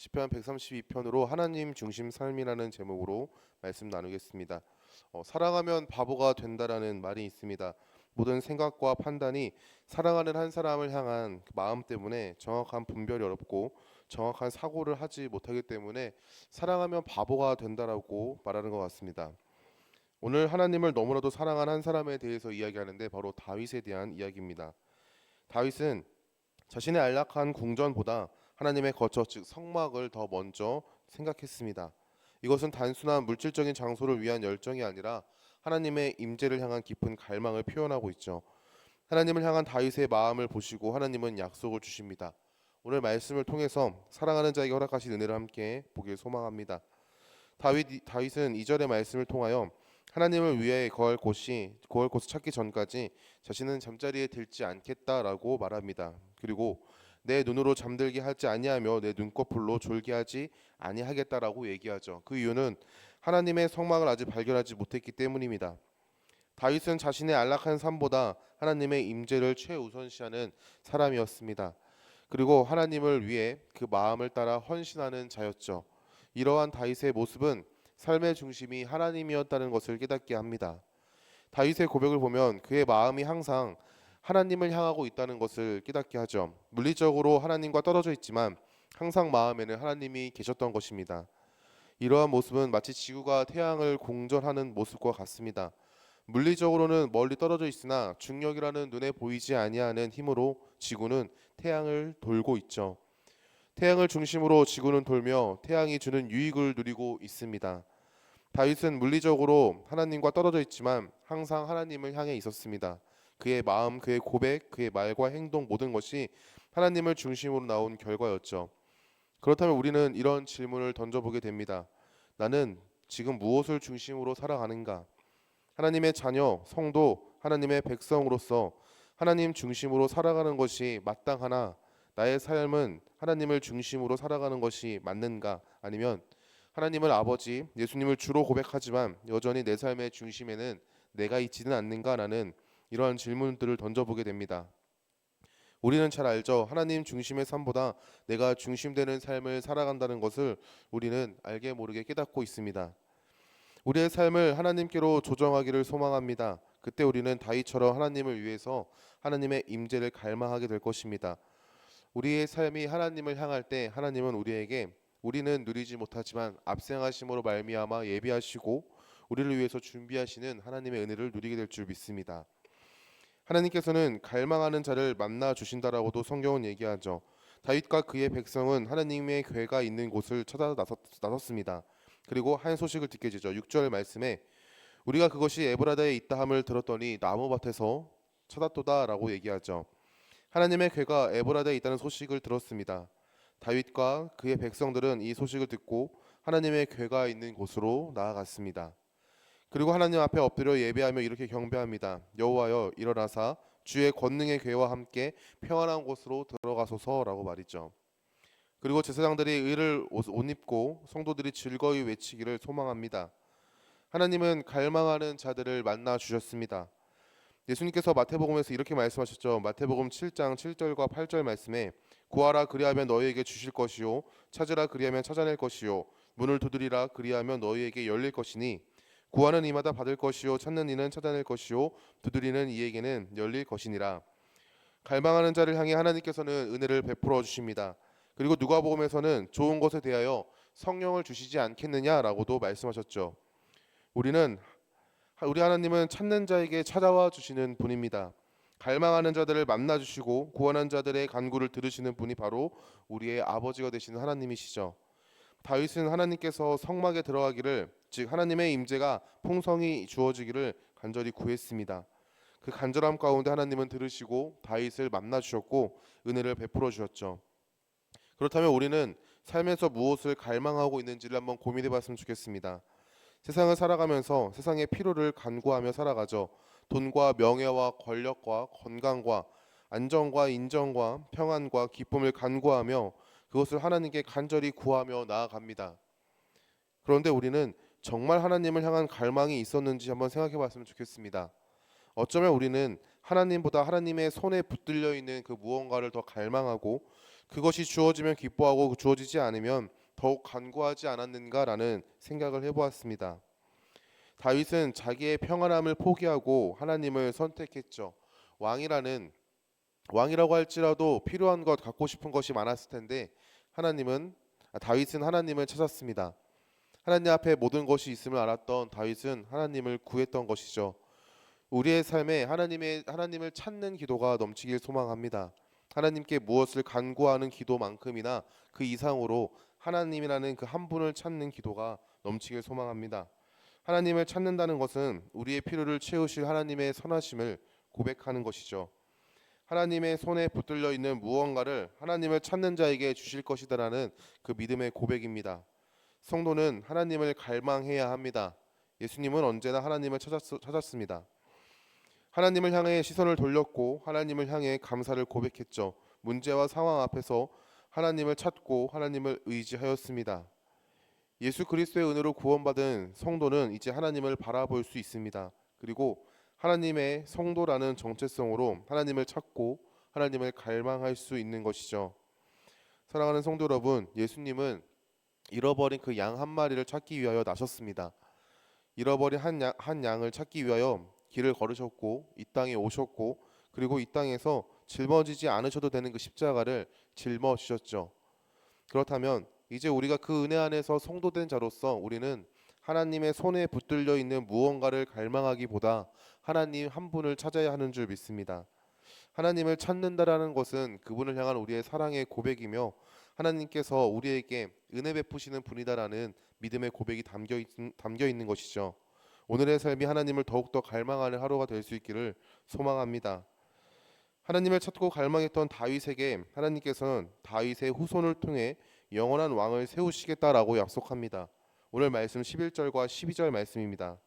시편 132편으로 하나님 중심 삶이라는 제목으로 말씀 나누겠습니다. 사랑하면 바보가 된다라는 말이 있습니다. 모든 생각과 판단이 사랑하는 한 사람을 향한 그 마음 때문에 정확한 분별이 어렵고 정확한 사고를 하지 못하기 때문에 사랑하면 바보가 된다라고 말하는 것 같습니다. 오늘 하나님을 너무나도 사랑한 한 사람에 대해서 이야기하는데 바로 다윗에 대한 이야기입니다. 다윗은 자신의 안락한 궁전보다 하나님의 거처 즉 성막을 더 먼저 생각했습니다. 이것은 단순한 물질적인 장소를 위한 열정이 아니라 하나님의 임재를 향한 깊은 갈망을 표현하고 있죠. 하나님을 향한 다윗의 마음을 보시고 하나님은 약속을 주십니다. 오늘 말씀을 통해서 사랑하는 자에게 허락하신 은혜를 함께 보길 소망합니다. 다윗은 2절의 말씀을 통하여 하나님을 위해 거할 곳을 찾기 전까지 자신은 잠자리에 들지 않겠다라고 말합니다. 그리고 내 눈으로 잠들게 하지 아니하며 내 눈꺼풀로 졸게 하지 아니하겠다라고 얘기하죠. 그 이유는 하나님의 성막을 아직 발견하지 못했기 때문입니다. 다윗은 자신의 안락한 삶보다 하나님의 임재를 최우선시하는 사람이었습니다. 그리고 하나님을 위해 그 마음을 따라 헌신하는 자였죠. 이러한 다윗의 모습은 삶의 중심이 하나님이었다는 것을 깨닫게 합니다. 다윗의 고백을 보면 그의 마음이 항상 하나님을 향하고 있다는 것을 깨닫게 하죠. 물리적으로 하나님과 떨어져 있지만 항상 마음에는 하나님이 계셨던 것입니다. 이러한 모습은 마치 지구가 태양을 공전하는 모습과 같습니다. 물리적으로는 멀리 떨어져 있으나 중력이라는 눈에 보이지 아니하는 힘으로 지구는 태양을 돌고 있죠. 태양을 중심으로 지구는 돌며 태양이 주는 유익을 누리고 있습니다. 다윗은 물리적으로 하나님과 떨어져 있지만 항상 하나님을 향해 있었습니다. 그의 마음, 그의 고백, 그의 말과 행동 모든 것이 하나님을 중심으로 나온 결과였죠. 그렇다면 우리는 이런 질문을 던져보게 됩니다. 나는 지금 무엇을 중심으로 살아가는가? 하나님의 자녀, 성도, 하나님의 백성으로서 하나님 중심으로 살아가는 것이 마땅하나 나의 삶은 하나님을 중심으로 살아가는 것이 맞는가? 아니면 하나님을 아버지, 예수님을 주로 고백하지만 여전히 내 삶의 중심에는 내가 있지는 않는가라는 이러한 질문들을 던져보게 됩니다. 우리는 잘 알죠. 하나님 중심의 삶보다 내가 중심되는 삶을 살아간다는 것을 우리는 알게 모르게 깨닫고 있습니다. 우리의 삶을 하나님께로 조정하기를 소망합니다. 그때 우리는 다윗처럼 하나님을 위해서 하나님의 임재를 갈망하게 될 것입니다. 우리의 삶이 하나님을 향할 때 하나님은 우리에게 우리는 누리지 못하지만 압생하심으로 말미암아 예비하시고 우리를 위해서 준비하시는 하나님의 은혜를 누리게 될 줄 믿습니다. 하나님께서는 갈망하는 자를 만나 주신다라고도 성경은 얘기하죠. 다윗과 그의 백성은 하나님의 궤가 있는 곳을 찾아 나섰습니다. 그리고 한 소식을 듣게 되죠. 6절 말씀에 우리가 그것이 에브라다에 있다 함을 들었더니 나무밭에서 찾았도다라고 얘기하죠. 하나님의 궤가 에브라다에 있다는 소식을 들었습니다. 다윗과 그의 백성들은 이 소식을 듣고 하나님의 궤가 있는 곳으로 나아갔습니다. 그리고 하나님 앞에 엎드려 예배하며 이렇게 경배합니다. 여호와여 일어나사 주의 권능의 궤와 함께 평안한 곳으로 들어가소서라고 말이죠. 그리고 제사장들이 의를 옷 입고 성도들이 즐거이 외치기를 소망합니다. 하나님은 갈망하는 자들을 만나 주셨습니다. 예수님께서 마태복음에서 이렇게 말씀하셨죠. 마태복음 7장 7절과 8절 말씀에 구하라 그리하면 너희에게 주실 것이요 찾으라 그리하면 찾아낼 것이요 문을 두드리라 그리하면 너희에게 열릴 것이니 구하는 이마다 받을 것이요 찾는 이는 찾아낼 것이요 두드리는 이에게는 열릴 것이니라. 갈망하는 자를 향해 하나님께서는 은혜를 베풀어 주십니다. 그리고 누가복음에서는 좋은 것에 대하여 성령을 주시지 않겠느냐라고도 말씀하셨죠. 우리 하나님은 찾는 자에게 찾아와 주시는 분입니다. 갈망하는 자들을 만나 주시고 구원한 자들의 간구를 들으시는 분이 바로 우리의 아버지가 되시는 하나님이시죠. 다윗은 하나님께서 성막에 들어가기를 즉 하나님의 임재가 풍성히 주어지기를 간절히 구했습니다. 그 간절함 가운데 하나님은 들으시고 다윗을 만나 주셨고 은혜를 베풀어 주셨죠. 그렇다면 우리는 삶에서 무엇을 갈망하고 있는지를 한번 고민해 봤으면 좋겠습니다. 세상을 살아가면서 세상의 필요를 간구하며 살아가죠. 돈과 명예와 권력과 건강과 안정과 인정과 평안과 기쁨을 간구하며 그것을 하나님께 간절히 구하며 나아갑니다. 그런데 우리는 정말 하나님을 향한 갈망이 있었는지 한번 생각해 봤으면 좋겠습니다. 어쩌면 우리는 하나님보다 하나님의 손에 붙들려 있는 그 무언가를 더 갈망하고 그것이 주어지면 기뻐하고 주어지지 않으면 더욱 간구하지 않았는가라는 생각을 해보았습니다. 다윗은 자기의 평안함을 포기하고 하나님을 선택했죠. 왕이라는 왕이라고 할지라도 필요한 것, 갖고 싶은 것이 많았을 텐데 다윗은 하나님을 찾았습니다. 하나님 앞에 모든 것이 있음을 알았던 다윗은 하나님을 구했던 것이죠. 우리의 삶에 하나님을 찾는 기도가 넘치길 소망합니다. 하나님께 무엇을 간구하는 기도만큼이나 그 이상으로 하나님이라는 그 한 분을 찾는 기도가 넘치길 소망합니다. 하나님을 찾는다는 것은 우리의 필요를 채우실 하나님의 선하심을 고백하는 것이죠. 하나님의 손에 붙들려 있는 무언가를 하나님을 찾는 자에게 주실 것이다라는 그 믿음의 고백입니다. 성도는 하나님을 갈망해야 합니다. 예수님은 언제나 하나님을 찾았습니다. 하나님을 향해 시선을 돌렸고 하나님을 향해 감사를 고백했죠. 문제와 상황 앞에서 하나님을 찾고 하나님을 의지하였습니다. 예수 그리스도의 은혜로 구원받은 성도는 이제 하나님을 바라볼 수 있습니다. 그리고 하나님의 성도라는 정체성으로 하나님을 찾고 하나님을 갈망할 수 있는 것이죠. 사랑하는 성도 여러분, 예수님은 잃어버린 그 양 한 마리를 찾기 위하여 나셨습니다. 잃어버린 한 양을 찾기 위하여 길을 걸으셨고 이 땅에 오셨고 그리고 이 땅에서 짊어지지 않으셔도 되는 그 십자가를 짊어지셨죠. 그렇다면 이제 우리가 그 은혜 안에서 성도된 자로서 우리는 하나님의 손에 붙들려 있는 무언가를 갈망하기보다 하나님 한 분을 찾아야 하는 줄 믿습니다. 하나님을 찾는다라는 것은 그분을 향한 우리의 사랑의 고백이며 하나님께서 우리에게 은혜 베푸시는 분이다라는 믿음의 고백이 담겨 있는 것이죠. 오늘의 삶이 하나님을 더욱더 갈망하는 하루가 될 수 있기를 소망합니다. 하나님을 찾고 갈망했던 다윗에게 하나님께서는 다윗의 후손을 통해 영원한 왕을 세우시겠다라고 약속합니다. 오늘 말씀 11절과 12절 말씀입니다.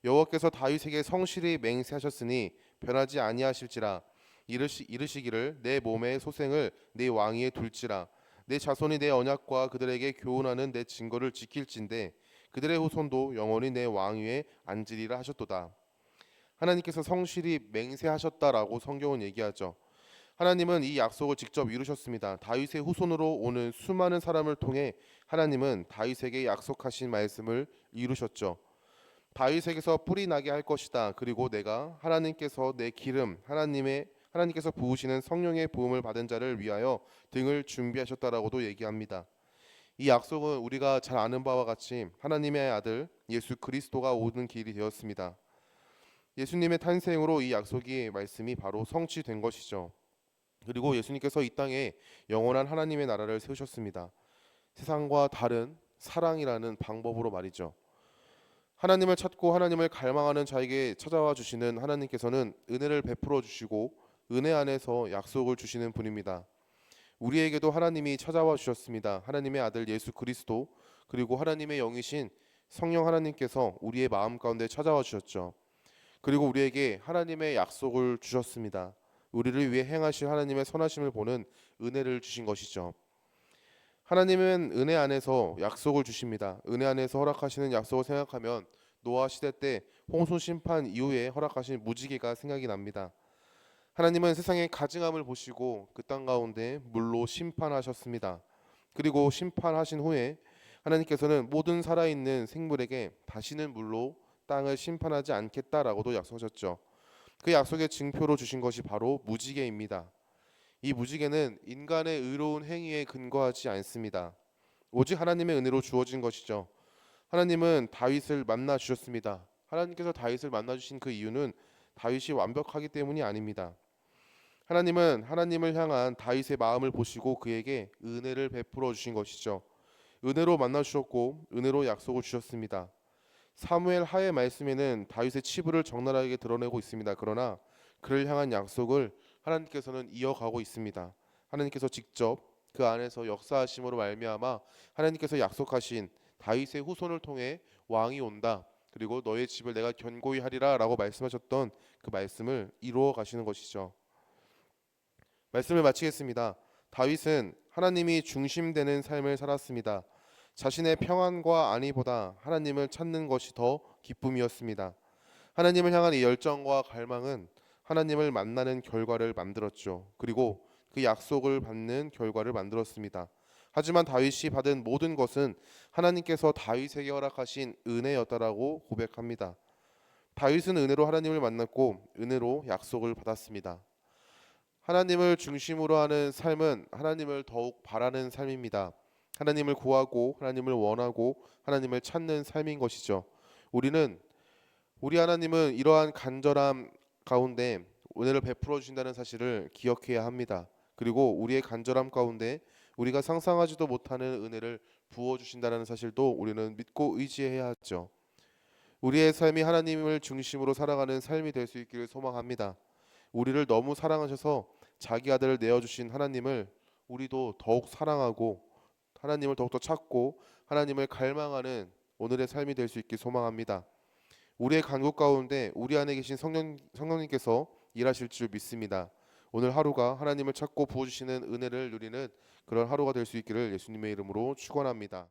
여호와께서 다윗에게 성실히 맹세하셨으니 변하지 아니하실지라 이르시기를 내 몸의 소생을 내 왕위에 둘지라 내 자손이 내 언약과 그들에게 교훈하는 내 증거를 지킬진대 그들의 후손도 영원히 내 왕위에 앉으리라 하셨도다. 하나님께서 성실히 맹세하셨다라고 성경은 얘기하죠. 하나님은 이 약속을 직접 이루셨습니다. 다윗의 후손으로 오는 수많은 사람을 통해 하나님은 다윗에게 약속하신 말씀을 이루셨죠. 다윗에게서 뿌리 나게 할 것이다. 그리고 내가 하나님께서 내 기름 하나님께서 부으시는 성령의 부음을 받은 자를 위하여 등을 준비하셨다라고도 얘기합니다. 이 약속은 우리가 잘 아는 바와 같이 하나님의 아들 예수 그리스도가 오는 길이 되었습니다. 예수님의 탄생으로 이 약속이 말씀이 바로 성취된 것이죠. 그리고 예수님께서 이 땅에 영원한 하나님의 나라를 세우셨습니다. 세상과 다른 사랑이라는 방법으로 말이죠. 하나님을 찾고 하나님을 갈망하는 자에게 찾아와 주시는 하나님께서는 은혜를 베풀어 주시고 은혜 안에서 약속을 주시는 분입니다. 우리에게도 하나님이 찾아와 주셨습니다. 하나님의 아들 예수 그리스도 그리고 하나님의 영이신 성령 하나님께서 우리의 마음 가운데 찾아와 주셨죠. 그리고 우리에게 하나님의 약속을 주셨습니다. 우리를 위해 행하실 하나님의 선하심을 보는 은혜를 주신 것이죠. 하나님은 은혜 안에서 약속을 주십니다. 은혜 안에서 허락하시는 약속을 생각하면 노아 시대 때 홍수 심판 이후에 허락하신 무지개가 생각이 납니다. 하나님은 세상의 가증함을 보시고 그 땅 가운데 물로 심판하셨습니다. 그리고 심판하신 후에 하나님께서는 모든 살아있는 생물에게 다시는 물로 땅을 심판하지 않겠다라고도 약속하셨죠. 그 약속의 증표로 주신 것이 바로 무지개입니다. 이 무지개는 인간의 의로운 행위에 근거하지 않습니다. 오직 하나님의 은혜로 주어진 것이죠. 하나님은 다윗을 만나 주셨습니다. 하나님께서 다윗을 만나 주신 그 이유는 다윗이 완벽하기 때문이 아닙니다. 하나님은 하나님을 향한 다윗의 마음을 보시고 그에게 은혜를 베풀어 주신 것이죠. 은혜로 만나 주셨고 은혜로 약속을 주셨습니다. 사무엘 하의 말씀에는 다윗의 치부를 적나라하게 드러내고 있습니다. 그러나 그를 향한 약속을 하나님께서는 이어가고 있습니다. 하나님께서 직접 그 안에서 역사하심으로 말미암아 하나님께서 약속하신 다윗의 후손을 통해 왕이 온다. 그리고 너의 집을 내가 견고히 하리라라고 말씀하셨던 그 말씀을 이루어 가시는 것이죠. 말씀을 마치겠습니다. 다윗은 하나님이 중심되는 삶을 살았습니다. 자신의 평안과 안위보다 하나님을 찾는 것이 더 기쁨이었습니다. 하나님을 향한 이 열정과 갈망은 하나님을 만나는 결과를 만들었죠. 그리고 그 약속을 받는 결과를 만들었습니다. 하지만 다윗이 받은 모든 것은 하나님께서 다윗에게 허락하신 은혜였다라고 고백합니다. 다윗은 은혜로 하나님을 만났고 은혜로 약속을 받았습니다. 하나님을 중심으로 하는 삶은 하나님을 더욱 바라는 삶입니다. 하나님을 구하고 하나님을 원하고 하나님을 찾는 삶인 것이죠. 우리는 우리 하나님은 이러한 간절함 가운데 은혜를 베풀어 주신다는 사실을 기억해야 합니다. 그리고 우리의 간절함 가운데 우리가 상상하지도 못하는 은혜를 부어 주신다는 사실도 우리는 믿고 의지해야 하죠. 우리의 삶이 하나님을 중심으로 살아가는 삶이 될 수 있기를 소망합니다. 우리를 너무 사랑하셔서 자기 아들을 내어 주신 하나님을 우리도 더욱 사랑하고 하나님을 더욱더 찾고 하나님을 갈망하는 오늘의 삶이 될 수 있길 소망합니다. 우리의 간구 가운데 우리 안에 계신 성령님께서 일하실 줄 믿습니다. 오늘 하루가 하나님을 찾고 부어주시는 은혜를 누리는 그런 하루가 될 수 있기를 예수님의 이름으로 축원합니다.